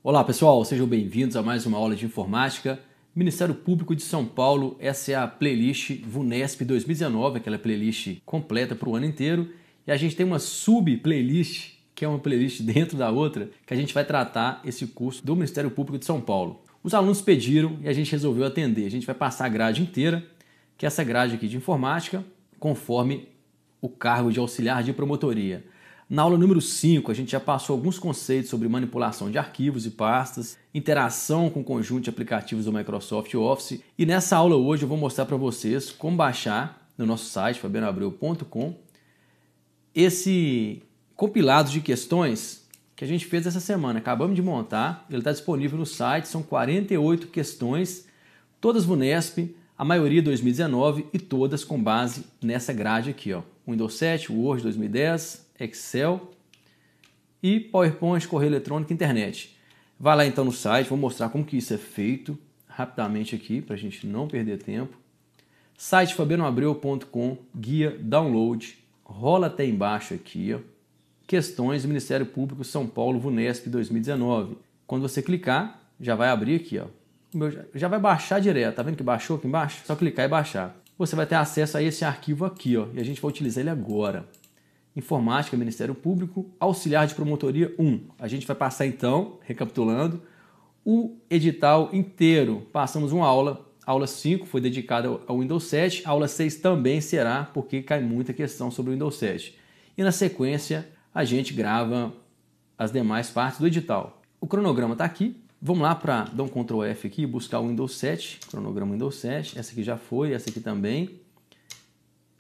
Olá pessoal, sejam bem-vindos a mais uma aula de informática. Ministério Público de São Paulo, essa é a playlist VUNESP 2019, aquela playlist completa para o ano inteiro. E a gente tem uma sub-playlist, que é uma playlist dentro da outra, que a gente vai tratar esse curso do Ministério Público de São Paulo. Os alunos pediram e a gente resolveu atender. A gente vai passar a grade inteira, que é essa grade aqui de informática, conforme o cargo de auxiliar de promotoria. Na aula número 5, a gente já passou alguns conceitos sobre manipulação de arquivos e pastas, interação com o conjunto de aplicativos do Microsoft Office. E nessa aula hoje eu vou mostrar para vocês como baixar no nosso site, fabianoabreu.com, esse compilado de questões que a gente fez essa semana. Acabamos de montar, ele está disponível no site, são 48 questões, todas VUNESP, a maioria 2019 e todas com base nessa grade aqui, ó. Windows 7, Word 2010, Excel e PowerPoint, correio eletrônico e internet. Vai lá então no site, vou mostrar como que isso é feito rapidamente aqui, para a gente não perder tempo. Site fabianoabreu.com, guia, download, rola até embaixo aqui, ó. Questões do Ministério Público São Paulo VUNESP 2019. Quando você clicar, já vai abrir aqui, ó. Já vai baixar direto, tá vendo que baixou aqui embaixo? Só clicar e baixar. Você vai ter acesso a esse arquivo aqui, ó, e a gente vai utilizar ele agora. Informática, Ministério Público, auxiliar de promotoria 1. A gente vai passar então, recapitulando, o edital inteiro. Passamos uma aula, aula 5 foi dedicada ao Windows 7, a aula 6 também será, porque cai muita questão sobre o Windows 7. E na sequência, a gente grava as demais partes do edital. O cronograma está aqui. Vamos lá para dar um Ctrl F aqui e buscar o Windows 7, cronograma Windows 7. Essa aqui já foi, essa aqui também.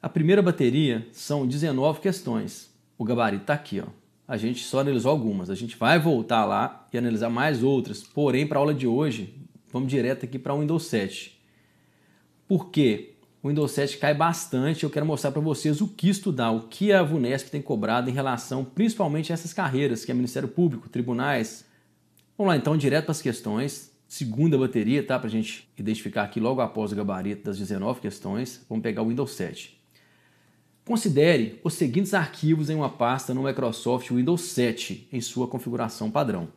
A primeira bateria são 19 questões. O gabarito está aqui, ó. A gente só analisou algumas. A gente vai voltar lá e analisar mais outras. Porém, para a aula de hoje, vamos direto aqui para o Windows 7. Por quê? O Windows 7 cai bastante. Eu quero mostrar para vocês o que estudar, o que a VUNESP tem cobrado em relação principalmente a essas carreiras, que é Ministério Público, tribunais. Vamos lá então, direto para as questões. Segunda bateria, tá? Para a gente identificar aqui logo após o gabarito das 19 questões. Vamos pegar o Windows 7. Considere os seguintes arquivos em uma pasta no Microsoft Windows 7 em sua configuração padrão.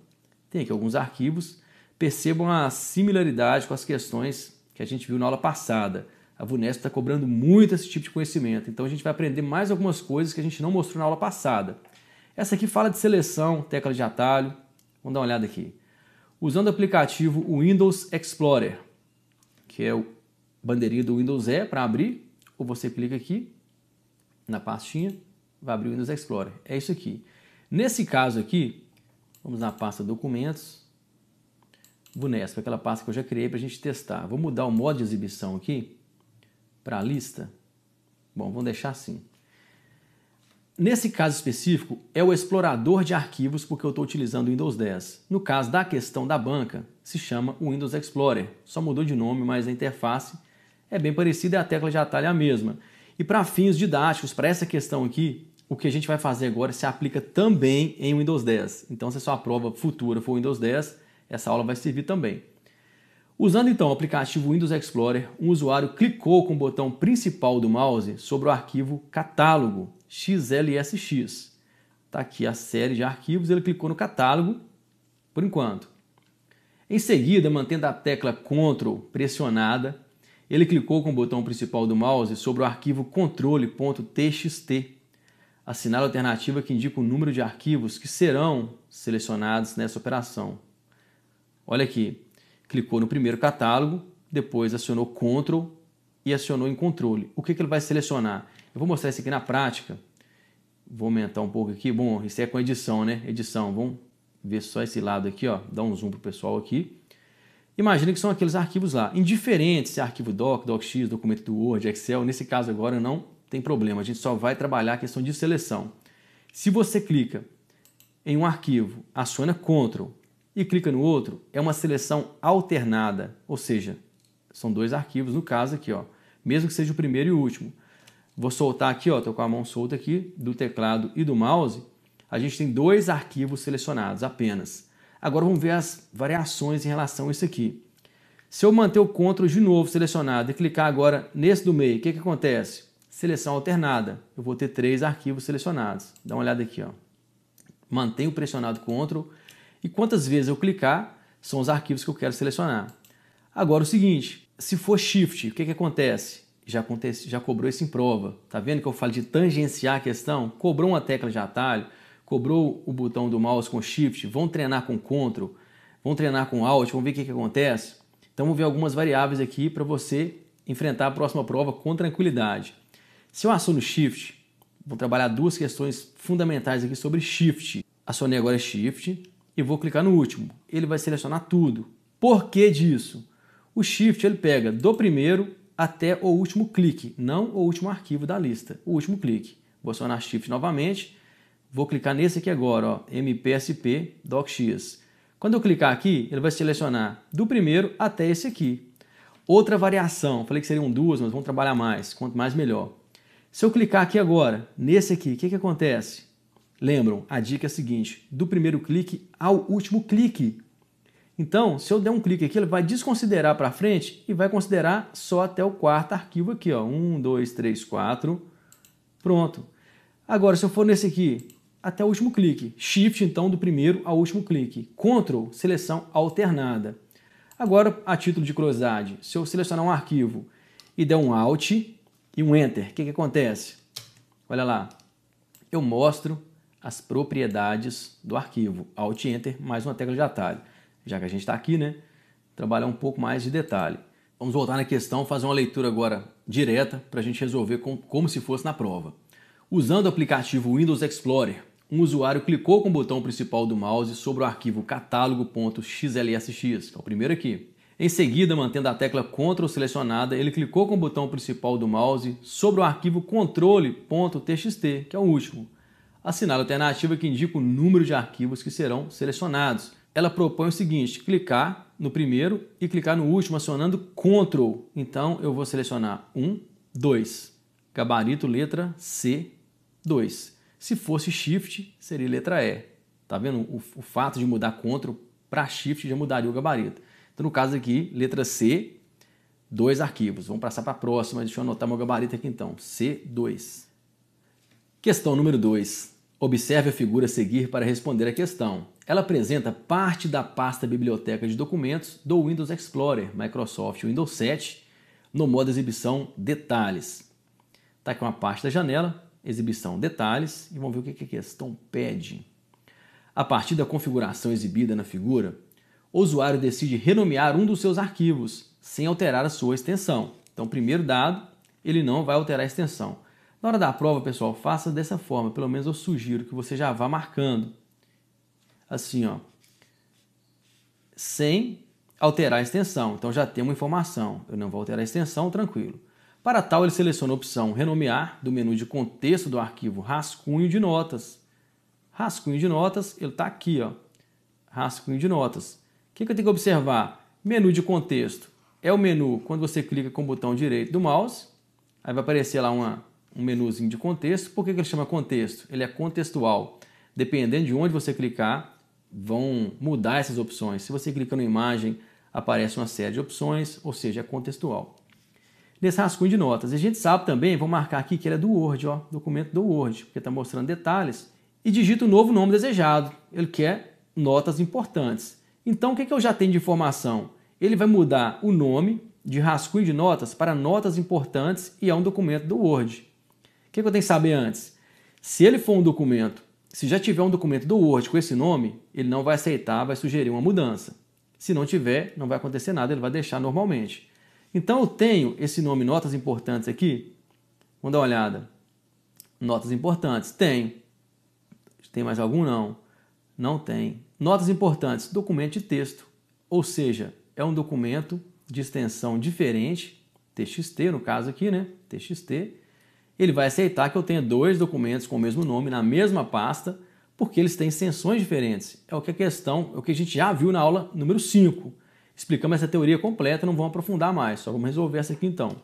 Tem aqui alguns arquivos. Percebam a similaridade com as questões que a gente viu na aula passada. A VUNESP está cobrando muito esse tipo de conhecimento, então a gente vai aprender mais algumas coisas que a gente não mostrou na aula passada. Essa aqui fala de seleção, tecla de atalho. Vamos dar uma olhada aqui. Usando o aplicativo Windows Explorer, que é o bandeirinha do Windows E para abrir, ou você clica aqui na pastinha, vai abrir o Windows Explorer. É isso aqui. Nesse caso aqui, vamos na pasta Documentos, VUNESP, aquela pasta que eu já criei para a gente testar. Vou mudar o modo de exibição aqui para a lista. Bom, vamos deixar assim. Nesse caso específico, é o explorador de arquivos porque eu estou utilizando o Windows 10. No caso da questão da banca, se chama o Windows Explorer. Só mudou de nome, mas a interface é bem parecida e a tecla de atalho é a mesma. E para fins didáticos, para essa questão aqui, o que a gente vai fazer agora se aplica também em Windows 10. Então, se a sua prova futura for Windows 10, essa aula vai servir também. Usando então o aplicativo Windows Explorer, um usuário clicou com o botão principal do mouse sobre o arquivo catálogo XLSX. Está aqui a série de arquivos, ele clicou no catálogo, por enquanto. Em seguida, mantendo a tecla Ctrl pressionada, ele clicou com o botão principal do mouse sobre o arquivo controle.txt. Assinale a alternativa que indica o número de arquivos que serão selecionados nessa operação. Olha aqui, clicou no primeiro catálogo, depois acionou Ctrl e acionou em controle. O que ele vai selecionar? Eu vou mostrar isso aqui na prática. Vou aumentar um pouco aqui. Bom, isso é com edição, né? Edição, vamos ver só esse lado aqui, ó. Dá um zoom para o pessoal aqui. Imagina que são aqueles arquivos lá. Indiferente se é arquivo doc, docx, documento do Word, Excel, nesse caso agora não tem problema. A gente só vai trabalhar a questão de seleção. Se você clica em um arquivo, aciona Ctrl e clica no outro, é uma seleção alternada. Ou seja, são dois arquivos, no caso aqui, ó. Mesmo que seja o primeiro e o último. Vou soltar aqui, ó. Estou com a mão solta aqui do teclado e do mouse. A gente tem dois arquivos selecionados apenas. Agora vamos ver as variações em relação a isso aqui. Se eu manter o Ctrl de novo selecionado e clicar agora nesse do meio, o que acontece? Seleção alternada. Eu vou ter 3 arquivos selecionados. Dá uma olhada aqui, ó. Mantenho pressionado Ctrl e quantas vezes eu clicar são os arquivos que eu quero selecionar. Agora o seguinte, se for Shift, o que acontece? Já cobrou isso em prova. Tá vendo que eu falo de tangenciar a questão? Cobrou uma tecla de atalho, cobrou o botão do mouse com Shift, vão treinar com Ctrl, vão treinar com Alt, vamos ver o que acontece? Então vamos ver algumas variáveis aqui para você enfrentar a próxima prova com tranquilidade. Se eu aciono Shift, vou trabalhar duas questões fundamentais aqui sobre Shift. Acionei agora Shift e vou clicar no último. Ele vai selecionar tudo. Por que disso? O Shift ele pega do primeiro até o último clique, não o último arquivo da lista, o último clique. Vou acionar Shift novamente, vou clicar nesse aqui agora, ó, MPSP DocX. Quando eu clicar aqui, ele vai selecionar do primeiro até esse aqui. Outra variação, falei que seriam duas, mas vamos trabalhar mais, quanto mais melhor. Se eu clicar aqui agora, nesse aqui, o que acontece? Lembram, a dica é a seguinte, do primeiro clique ao último clique. Então, se eu der um clique aqui, ele vai desconsiderar para frente e vai considerar só até o quarto arquivo aqui, ó. 1, 2, 3, 4. Pronto. Agora, se eu for nesse aqui, até o último clique. Shift, então, do primeiro ao último clique. Ctrl, seleção alternada. Agora, a título de curiosidade, se eu selecionar um arquivo e der um Alt e um Enter, o que acontece? Olha lá. Eu mostro as propriedades do arquivo. Alt Enter, mais uma tecla de atalho. Já que a gente está aqui, né? Trabalhar um pouco mais de detalhe. Vamos voltar na questão, fazer uma leitura agora direta para a gente resolver como se fosse na prova. Usando o aplicativo Windows Explorer, um usuário clicou com o botão principal do mouse sobre o arquivo catálogo.xlsx, que é o primeiro aqui. Em seguida, mantendo a tecla Ctrl selecionada, ele clicou com o botão principal do mouse sobre o arquivo controle.txt, que é o último. Assinale a alternativa que indica o número de arquivos que serão selecionados. Ela propõe o seguinte, clicar no primeiro e clicar no último acionando Ctrl. Então eu vou selecionar 1, 2, gabarito letra C, 2. Se fosse Shift, seria letra E. Tá vendo? O fato de mudar Ctrl para Shift já mudaria o gabarito. Então no caso aqui, letra C, 2 arquivos. Vamos passar para a próxima, deixa eu anotar meu gabarito aqui então, C2. Questão número 2. Observe a figura a seguir para responder a questão. Ela apresenta parte da pasta Biblioteca de Documentos do Windows Explorer, Microsoft Windows 7, no modo Exibição Detalhes. Está aqui uma parte da janela, Exibição Detalhes, e vamos ver o que a questão pede. A partir da configuração exibida na figura, o usuário decide renomear um dos seus arquivos, sem alterar a sua extensão. Então, primeiro dado, ele não vai alterar a extensão. Na hora da prova, pessoal, faça dessa forma, pelo menos eu sugiro que você já vá marcando. Assim, ó, sem alterar a extensão. Então já tem uma informação. Eu não vou alterar a extensão, tranquilo. Para tal, ele seleciona a opção Renomear do menu de contexto do arquivo Rascunho de Notas. Rascunho de Notas, ele está aqui, ó. Rascunho de Notas. O que eu tenho que observar? Menu de contexto. É o menu quando você clica com o botão direito do mouse. Aí vai aparecer lá um menuzinho de contexto. Por que ele chama contexto? Ele é contextual. Dependendo de onde você clicar, vão mudar essas opções. Se você clica na imagem, aparece uma série de opções, ou seja, é contextual. Nesse rascunho de notas, a gente sabe também, vou marcar aqui que ele é do Word, ó, documento do Word, porque está mostrando detalhes, e digita o novo nome desejado. Ele quer notas importantes. Então, o que eu já tenho de informação? Ele vai mudar o nome de rascunho de notas para notas importantes e é um documento do Word. O que eu tenho que saber antes? Se ele for um documento, se já tiver um documento do Word com esse nome, ele não vai aceitar, vai sugerir uma mudança. Se não tiver, não vai acontecer nada, ele vai deixar normalmente. Então eu tenho esse nome Notas Importantes aqui. Vamos dar uma olhada. Notas Importantes. Tem. Tem mais algum? Não. Não tem. Notas Importantes. Documento de texto. Ou seja, é um documento de extensão diferente, TXT no caso aqui, né? TXT. Ele vai aceitar que eu tenha dois documentos com o mesmo nome na mesma pasta, porque eles têm extensões diferentes. É o que a questão, é o que a gente já viu na aula número 5. Explicamos essa teoria completa, não vamos aprofundar mais, só vamos resolver essa aqui então.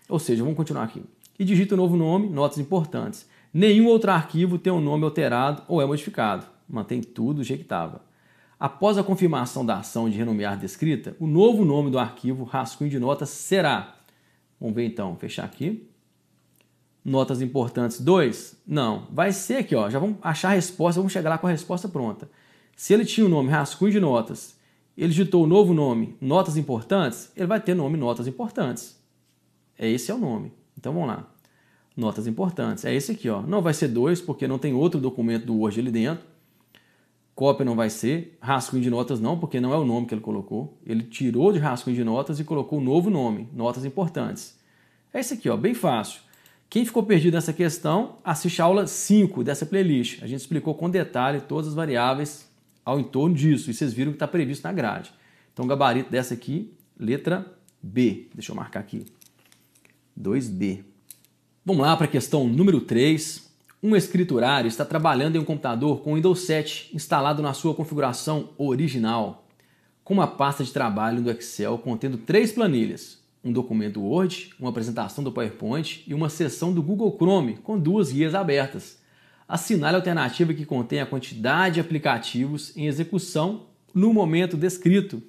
Ou seja, vamos continuar aqui. E digita o novo nome, notas importantes. Nenhum outro arquivo tem um nome alterado ou é modificado. Mantém tudo do jeito que estava. Após a confirmação da ação de renomear descrita, o novo nome do arquivo rascunho de notas será... Vamos ver então, fechar aqui. Notas importantes 2? Não, vai ser aqui, ó. Já vamos achar a resposta, vamos chegar lá com a resposta pronta. Se ele tinha o nome rascunho de notas, ele digitou o novo nome notas importantes, ele vai ter nome notas importantes. Esse é o nome. Então vamos lá. Notas importantes. É esse aqui, ó. Não vai ser 2, porque não tem outro documento do Word ali dentro. Cópia não vai ser. Rascunho de notas não, porque não é o nome que ele colocou. Ele tirou de rascunho de notas e colocou o novo nome, notas importantes. É esse aqui, ó, bem fácil. Quem ficou perdido nessa questão, assiste a aula 5 dessa playlist. A gente explicou com detalhe todas as variáveis ao entorno disso. E vocês viram que está previsto na grade. Então, o gabarito dessa aqui, letra B. Deixa eu marcar aqui. 2B. Vamos lá para a questão número 3. Um escriturário está trabalhando em um computador com Windows 7 instalado na sua configuração original, com uma pasta de trabalho do Excel contendo 3 planilhas, um documento Word, uma apresentação do PowerPoint e uma seção do Google Chrome com 2 guias abertas. Assinale a alternativa que contém a quantidade de aplicativos em execução no momento descrito.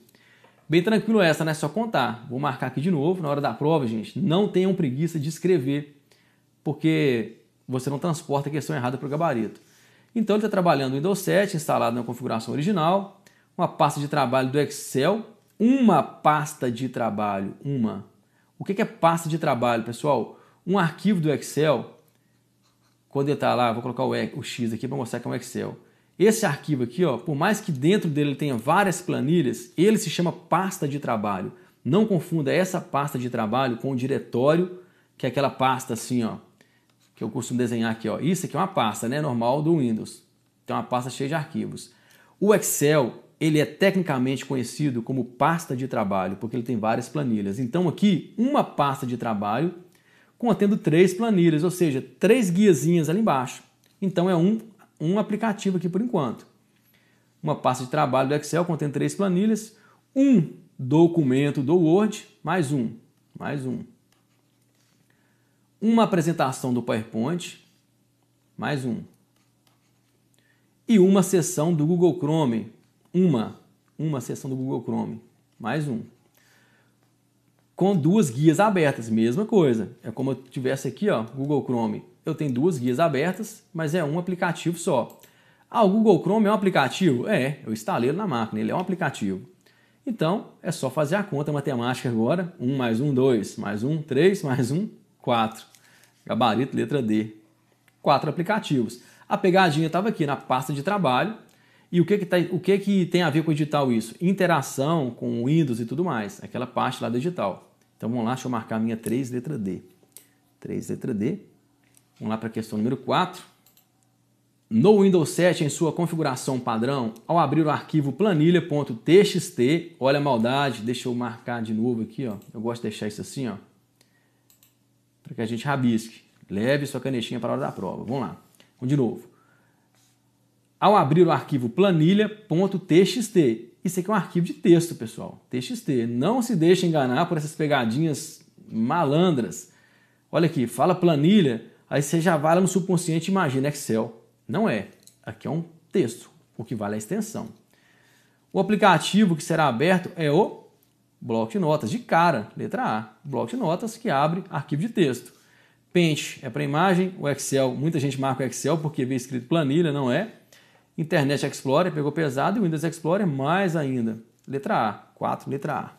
Bem tranquilo essa, né? É só contar. Vou marcar aqui de novo na hora da prova, gente. Não tenham preguiça de escrever, porque você não transporta a questão errada para o gabarito. Então ele está trabalhando no Windows 7, instalado na configuração original, uma pasta de trabalho do Excel, uma pasta de trabalho, uma. O que é pasta de trabalho, pessoal? Um arquivo do Excel, quando ele está lá, vou colocar o X aqui para mostrar que é um Excel. Esse arquivo aqui, ó, por mais que dentro dele tenha várias planilhas, ele se chama pasta de trabalho. Não confunda essa pasta de trabalho com o diretório, que é aquela pasta assim, ó, que eu costumo desenhar aqui, ó. Isso aqui é uma pasta, né, normal do Windows. Então é uma pasta cheia de arquivos. O Excel, ele é tecnicamente conhecido como pasta de trabalho, porque ele tem várias planilhas. Então aqui, uma pasta de trabalho contendo 3 planilhas, ou seja, 3 guiazinhas ali embaixo. Então é um aplicativo aqui por enquanto. Uma pasta de trabalho do Excel contendo 3 planilhas, um documento do Word, mais um. Uma apresentação do PowerPoint, mais um. E uma seção do Google Chrome, uma seção do Google Chrome, mais um. Com 2 guias abertas, mesma coisa. É como eu tivesse aqui, ó, Google Chrome. Eu tenho 2 guias abertas, mas é um aplicativo só. Ah, o Google Chrome é um aplicativo? É, eu instalei ele na máquina, ele é um aplicativo. Então, é só fazer a conta matemática agora. 1 mais 1, 2, mais 1, 3, mais 1, 4. Gabarito, letra D. 4 aplicativos. A pegadinha estava aqui na pasta de trabalho. E o que tem a ver com o edital isso? Interação com Windows e tudo mais. Aquela parte lá do edital. Então vamos lá, deixa eu marcar a minha 3, letra D. 3, letra D. Vamos lá para a questão número 4. No Windows 7, em sua configuração padrão, ao abrir o arquivo planilha.txt, olha a maldade, deixa eu marcar de novo aqui, ó. Eu gosto de deixar isso assim, ó, para que a gente rabisque. Leve sua canetinha para a hora da prova. Vamos lá. Vamos de novo. Ao abrir o arquivo planilha.txt, isso aqui é um arquivo de texto, pessoal. TXT. Não se deixe enganar por essas pegadinhas malandras. Olha aqui, fala planilha, aí você já vai lá no subconsciente e imagina Excel. Não é. Aqui é um texto, o que vale a extensão. O aplicativo que será aberto é o bloco de notas, de cara, letra A. Bloco de notas que abre arquivo de texto. Paint é para imagem, o Excel, muita gente marca o Excel porque vê escrito planilha, não é. Internet Explorer pegou pesado e o Windows Explorer mais ainda. Letra A, 4, letra A.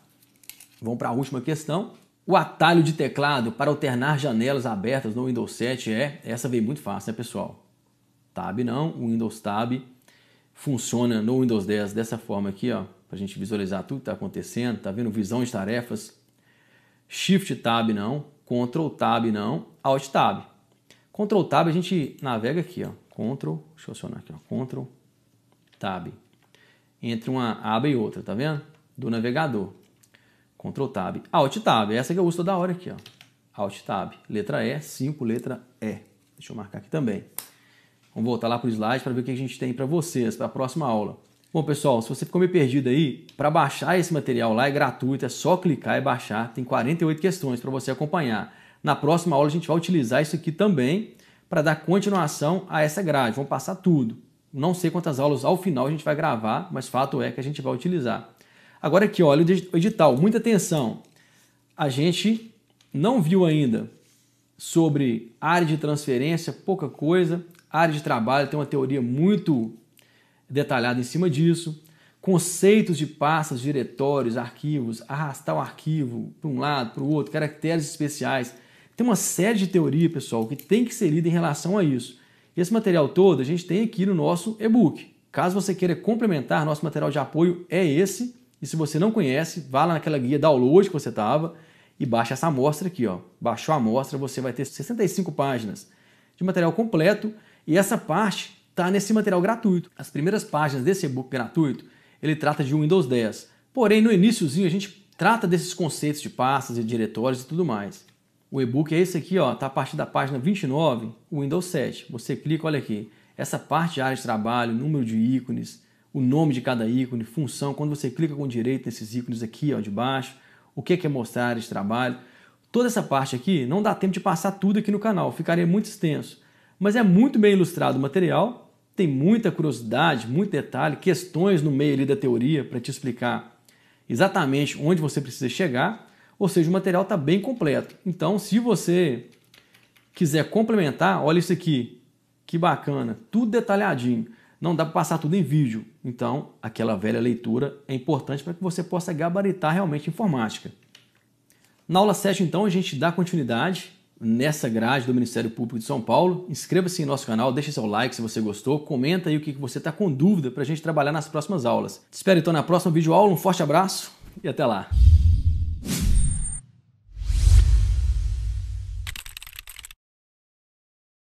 Vamos para a última questão. O atalho de teclado para alternar janelas abertas no Windows 7 essa veio muito fácil, né, pessoal? Tab não, o Windows Tab funciona no Windows 10 dessa forma aqui, ó, para a gente visualizar tudo que está acontecendo. Tá vendo? Visão de tarefas. Shift Tab não, Ctrl Tab não, Alt Tab. Ctrl Tab a gente navega aqui, ó. Ctrl, deixa eu acionar aqui, ó. Ctrl Tab. Entre uma aba e outra, tá vendo? Do navegador. Ctrl Tab. Alt Tab, essa que eu uso toda hora aqui, ó. Alt Tab. Letra E, 5, letra E. Deixa eu marcar aqui também. Vamos voltar lá para o slide para ver o que a gente tem para vocês, para a próxima aula. Bom, pessoal, se você ficou meio perdido aí, para baixar esse material lá é gratuito, é só clicar e baixar. Tem 48 questões para você acompanhar. Na próxima aula a gente vai utilizar isso aqui também para dar continuação a essa grade. Vamos passar tudo. Não sei quantas aulas ao final a gente vai gravar, mas fato é que a gente vai utilizar. Agora aqui, olha o edital. Muita atenção. A gente não viu ainda sobre área de transferência, pouca coisa. Área de trabalho tem uma teoria muito detalhado em cima disso, conceitos de pastas, diretórios, arquivos, arrastar o arquivo para um lado, para o outro, caracteres especiais. Tem uma série de teoria, pessoal, que tem que ser lida em relação a isso. Esse material todo a gente tem aqui no nosso e-book. Caso você queira complementar, nosso material de apoio é esse. E se você não conhece, vá lá naquela guia download que você estava e baixa essa amostra aqui. Ó. Baixou a amostra, você vai ter 65 páginas de material completo e essa parte está nesse material gratuito. As primeiras páginas desse e-book gratuito, ele trata de Windows 10. Porém, no iniciozinho a gente trata desses conceitos de pastas e diretórios e tudo mais. O e-book é esse aqui, ó, tá a partir da página 29, o Windows 7. Você clica, olha aqui, essa parte de área de trabalho, número de ícones, o nome de cada ícone, função, quando você clica com direito nesses ícones aqui, ó, de baixo, o que é mostrar a área de trabalho. Toda essa parte aqui não dá tempo de passar tudo aqui no canal, ficaria muito extenso. Mas é muito bem ilustrado o material, tem muita curiosidade, muito detalhe, questões no meio ali da teoria para te explicar exatamente onde você precisa chegar, ou seja, o material está bem completo. Então, se você quiser complementar, olha isso aqui, que bacana, tudo detalhadinho. Não dá para passar tudo em vídeo, então aquela velha leitura é importante para que você possa gabaritar realmente informática. Na aula 7, então, a gente dá continuidade nessa grade do Ministério Público de São Paulo. Inscreva-se em nosso canal, deixe seu like se você gostou, comenta aí o que você está com dúvida para a gente trabalhar nas próximas aulas. Te espero então na próxima videoaula, um forte abraço e até lá!